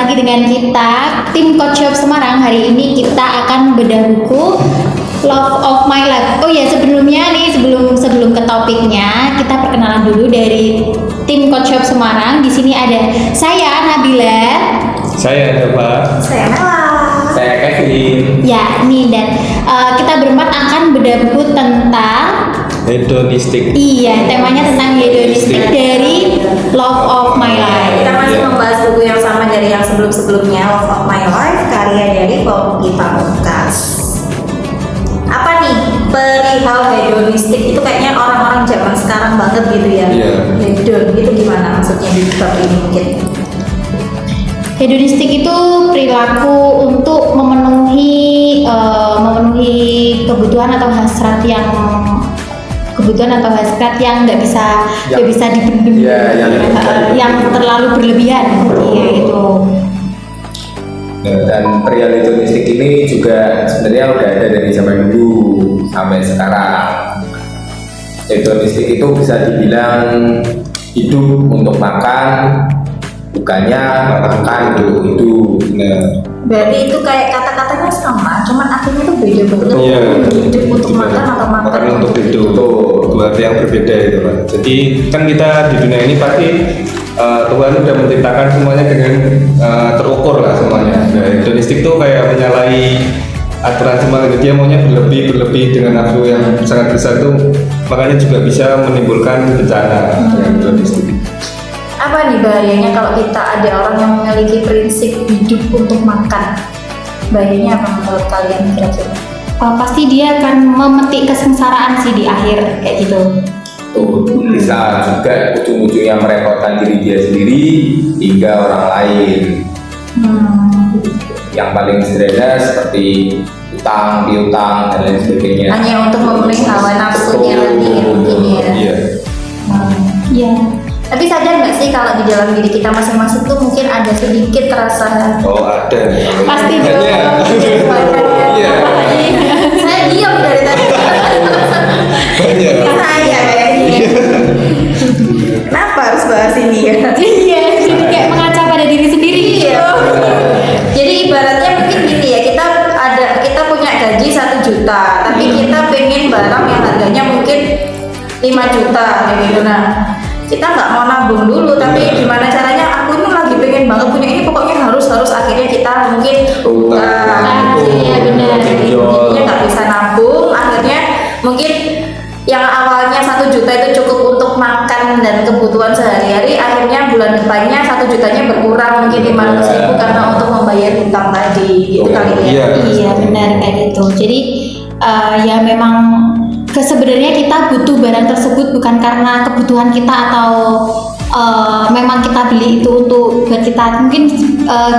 lagi dengan kita tim Coach Shop Semarang. Hari ini kita akan bedah buku Love of My Life. Oh ya, sebelumnya nih sebelum ke topiknya, kita perkenalan dulu dari tim Coach Shop Semarang. Di sini ada saya Nabila, saya Eva, saya Mela, saya Kevin. Ya, nih dan kita berempat akan bedah buku tentang hedonistik. Iya, temanya tentang hedonistik dari Love of My Life. kita masih membahas buku yang sama dari yang sebelum-sebelumnya, Love of My Life, karya dari Poppy Pamungkas. Apa nih perihal hedonistik itu kayaknya orang-orang zaman sekarang banget gitu ya. Iya. Hedon itu gimana maksudnya di bab ini mungkin? Hedonistik itu perilaku untuk memenuhi kebutuhan atau hasrat yang nggak bisa dibendung, yang terlalu berlebihan, gitu. Nah, dan perihal hedonistik ini juga sebenarnya udah ada dari zaman dulu sampai sekarang. Hedonistik itu bisa dibilang hidup untuk makan, bukannya makan untuk hidup. Nah, Berarti itu kayak kata-katanya sama, cuman artinya tuh beda banget. Iya. Hidup untuk makan atau makan untuk hidup. Dua arti yang berbeda itu, Pak. Jadi kan kita di dunia ini pasti Tuhan sudah menciptakan semuanya dengan terukur lah semuanya. Nah, hedonistik itu kayak menyalahi aturan semua. Dia maunya berlebih dengan nafsu yang sangat besar itu, makanya juga bisa menimbulkan bencana dengan hedonistik. Apa nih bahayanya kalau kita ada orang yang memiliki prinsip hidup untuk makan? Bahayanya apa menurut kalian kira-kira? Pasti dia akan memetik kesengsaraan sih di akhir kayak gitu. tuh bisa juga ujung-ujungnya merepotkan diri dia sendiri hingga orang lain. Yang paling sederhana seperti utang, piutang dan lain sebagainya. Hanya untuk memenuhi hawa nafsunya lagi mungkin ya. Iya. Iya. Tapi sadar nggak sih kalau di dalam diri kita masing-masing tuh mungkin ada sedikit rasa Oh, ada. Pasti dong. Iya. Saya diam dari tadi. Banyak. Saya kayaknya. Kenapa harus bahas ini ya? Iya, jadi kayak mengaca pada diri sendiri. Iya. Jadi ibaratnya mungkin gini ya, kita punya gaji 1 juta, tapi kita pengen barang yang harganya mungkin 5 juta kayak gitu. Nah, kita nggak mau nabung dulu, tapi gimana caranya? Aku ini lagi pengen banget punya ini, pokoknya harus akhirnya kita mungkin Iya, benar. Jadinya nggak bisa nabung, akhirnya mungkin yang awalnya 1 juta itu cukup untuk makan dan kebutuhan sehari-hari, akhirnya bulan depannya 1 jutanya berkurang mungkin 500.000 karena untuk membayar hutang tadi gitu kali ya. Iya, benar kayak gitu. Jadi ya memang sebenarnya kita butuh barang tersebut bukan karena kebutuhan kita atau memang kita beli itu untuk buat kita mungkin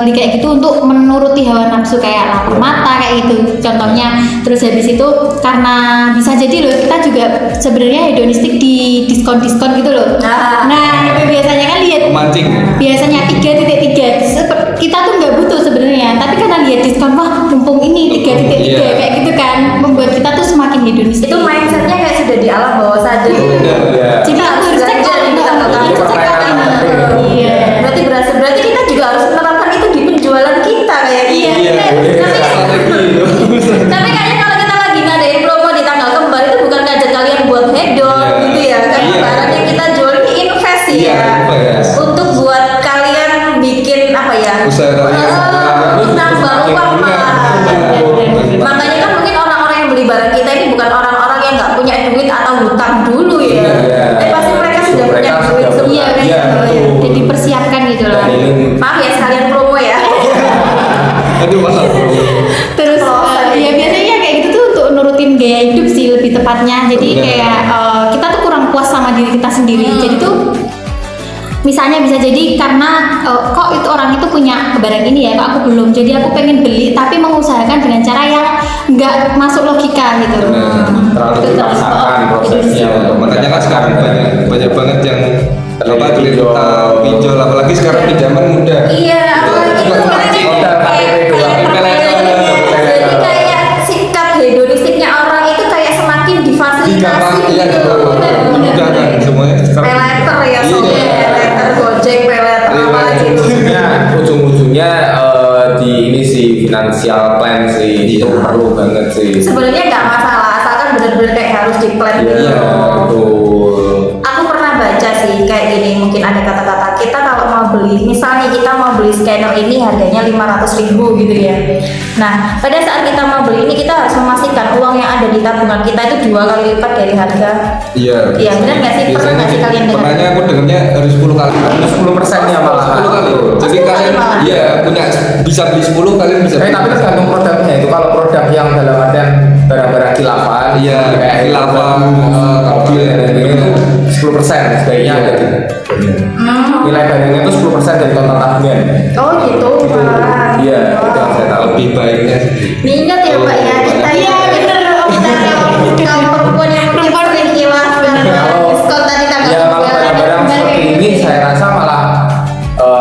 beli kayak gitu untuk menuruti hawa nafsu kayak lapar mata kayak gitu contohnya. Terus habis itu karena bisa jadi loh kita juga sebenarnya hedonistik di diskon gitu loh. Nah itu biasanya kan lihat Memancing. biasanya 3.3 kita tuh nggak butuh sebenarnya, tapi karena lihat diskon wah mumpung ini 3.3 Iya. kayak gitu kan membuat kita tuh semakin hedonistik. Itu mindsetnya kayak sudah di alam bawah sadar. Jadi aku harus cek Iya. Berarti kita juga harus menerapkan itu di penjualan kita kayak Iya. Tapi kayaknya kalau kita lagi ngadain promo di tanggal kembar itu bukan ngajak kalian buat hedon Iya. gitu ya, kan Iya. barang yang kita jual ini invest Iya, ya. invest. Untuk buat kalian bikin apa ya? Usaha kalian. Nambah uang malah. Makanya kan mungkin orang-orang yang beli barang kita ini bukan orang-orang yang nggak punya duit atau hutang dulu ya. Iya. Pasti mereka sudah punya Mereka duit sudah semua kan. punya, betul. jadi persiapkan gitu loh. Dan ini Maaf ya sekalian promo ya. Aduh, mahal. Terus ya biasanya kayak gitu tuh untuk nurutin gaya hidup sih lebih tepatnya. Jadi Benar. kayak kita tuh kurang puas sama diri kita sendiri. Jadi tuh misalnya bisa jadi karena kok itu orang itu punya barang ini ya, kok aku belum. Jadi aku pengen beli tapi mengusahakan dengan cara yang nggak masuk logika gitu. terlalu Itu dipaksakan prosesnya untuk Makanya kan sekarang banyak banget yang Pinjol. pinjol, apalagi sekarang pinjaman mudah. Iya, apalagi itu Mancing. jadi kayak sikap hedonistiknya orang itu kayak semakin difasilitasi Iya, gitu. mudah kan semuanya sekarang. Peleter ya, soalnya Iya. peleter Gojek, peleter apa gitu. ujung-ujungnya financial plan sih, itu perlu banget sih. Sebenarnya nggak masalah, asalkan benar-benar kayak harus di plan Iya, gitu. betul. Aku pernah baca sih kayak gini, mungkin ada kata-kata kita kalau mau beli, misalnya kita mau beli scanner ini harganya 500.000 gitu ya. Nah, pada saat kita mau beli ini kita harus memastikan uang yang ada di tabungan kita itu 2 kali lipat dari harga. Iya. Iya, benar nggak sih? Pernah nggak sih kalian dengar? Pernahnya aku dengarnya harus 10 kali. Minus 10%-nya malah. 10 kali. Jadi 10 kali kalian malah. iya punya bisa beli 10 kalian bisa. Tapi tergantung produknya itu. Kalau produk yang dalam artian barang-barang khilafah, Iya, kayak khilafah, mobil dan lain-lain itu 10% sebaiknya ada. Nilai barangnya itu 10% dari total tabungan. Oh gitu, malah. Iya, itu yang saya tahu. Lebih baiknya sih. Diingat ya Mbak ya, kita Iya, bener. kita kaum perempuan yang mungkin sering hilaf Kalau- diskon tadi tanggal Ya kalau 3. barang-barang seperti ini saya rasa malah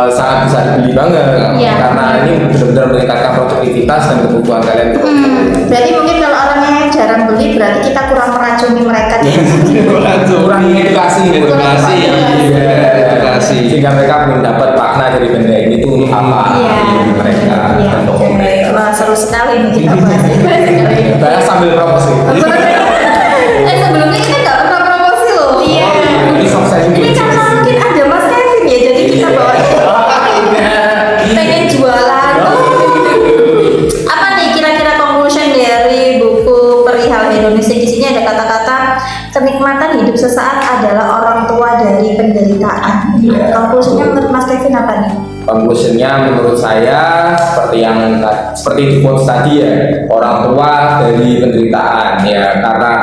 sangat bisa dibeli banget Iya. karena ini benar-benar meningkatkan produktivitas dan kebutuhan kalian. Berarti mungkin kalau orang yang jarang beli berarti kita kurang meracuni mereka ya. Kurang edukasi, Edukasi, Iya, edukasi. sehingga mereka belum dapat makna dari benda ini tuh untuk apa Iya. bagi mereka Iya. dan toko mereka. Wah, seru sekali nih kita bahas ini. Bahas sambil promosi. Sebelumnya kita nggak pernah promosi loh. Iya. Ini soft selling. Ini karena mungkin ada Mas Kevin ya, jadi kita bawa pengen jualan. Apa nih kira-kira conclusion dari buku perihal hedonistik? Di sini ada kata-kata kenikmatan hidup sesaat adalah orang tua dari penderitaan. Iya. Conclusionnya menurut Mas Kevin apa nih? Conclusionnya menurut saya seperti di quotes tadi ya, orang tua dari penderitaan ya, karena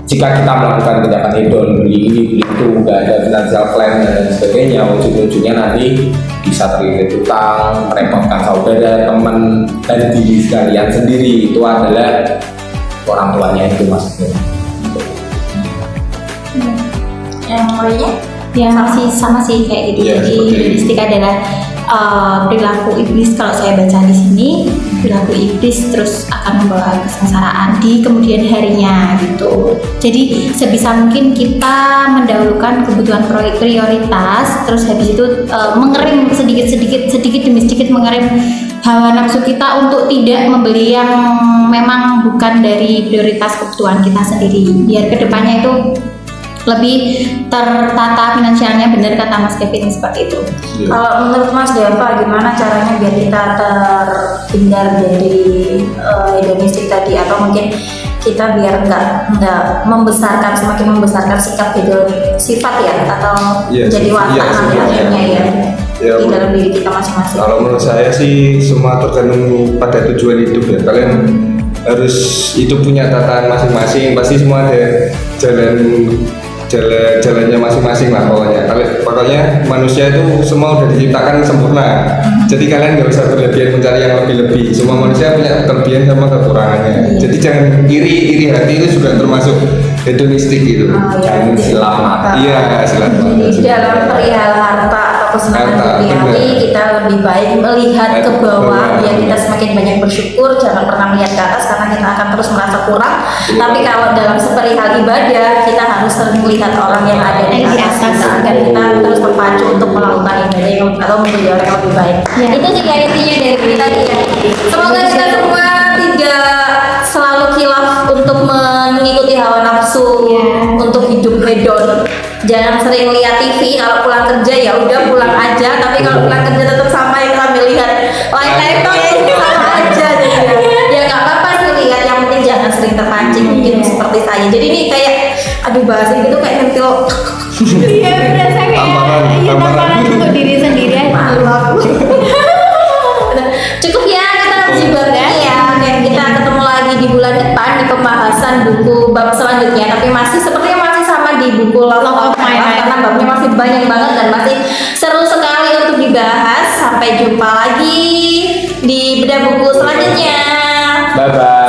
jika kita melakukan tindakan hedon, beli ini beli itu, nggak ada financial plan dan lain sebagainya, ujung-ujungnya nanti bisa terlilit utang, merepotkan saudara, teman, dan diri sekalian sendiri. Itu adalah orang tuanya itu maksudnya. Yang lainnya? Ya masih sama sih kayak gitu. Iya, Jadi seperti itu. hedonistik adalah perilaku iblis. Kalau saya baca di sini, perilaku iblis terus akan membawa kesengsaraan di kemudian harinya gitu. Jadi sebisa mungkin kita mendahulukan kebutuhan prioritas, terus habis itu mengerem sedikit demi sedikit mengerem hawa nafsu kita untuk tidak membeli yang memang bukan dari prioritas kebutuhan kita sendiri. Biar kedepannya itu lebih tertata finansialnya, benar kata Mas Kevin seperti itu. Iya. Kalau menurut Mas Deva, gimana caranya biar kita terhindar dari hedonistik tadi, atau mungkin kita biar nggak semakin membesarkan sikap sifat ya, atau Iya, jadi watak iya, nanti sebenarnya. akhirnya ya, Ya, di dalam diri kita masing-masing. Kalau menurut saya sih semua tergantung pada tujuan hidup ya. Kalian harus hidup punya tataan masing-masing. Pasti semua ada jalannya masing-masing lah pokoknya. Pokoknya manusia itu semua udah diciptakan sempurna. Jadi kalian nggak usah berlebihan mencari yang lebih-lebih. Semua manusia punya kelebihan sama kekurangannya. Jadi jangan iri hati itu juga termasuk hedonistik gitu. Jangan silam mata. Iya, silakan. Jadi dalam perihal harta atau kesenangan Harta, duniawi, benar. kita lebih baik melihat ke bawah, Ke bawah. biar kita semakin banyak bersyukur, jangan pernah melihat ke atas karena kita akan terus merasa kurang. Tapi kalau dalam seperihal ibadah, kita harus sering melihat orang yang ada di atas kita, agar kita terus terpacu untuk melakukan ibadah atau menjadi orang yang lebih baik. Ya. Itu sih kayak intinya dari kita ya. Semoga kita semua tidak selalu khilaf untuk mengikuti hawa nafsu, Ya. untuk hidup hedon. Jangan sering lihat TV. Kalau pulang kerja ya udah pulang aja. Tapi kalau pulang kerja tetap sama yang sambil lihat layar laptop ya sama aja. Jadi ya nggak apa-apa sih lihat. Yang penting jangan sering terpancing mungkin seperti saya. Jadi ini kayak aduh bahasa itu kayak nyentil. Iya, berasa kayak tamparan untuk diri sendiri aja. Maaf. Cukup ya, kita harus dibagi ya. Dan kita ketemu lagi di bulan depan di pembahasan buku bab selanjutnya. Tapi masih sepertinya masih sama di buku Love of My Life, karena babnya masih banyak banget dan masih seru sekali untuk dibahas. Sampai jumpa lagi di bedah buku selanjutnya. Bye bye.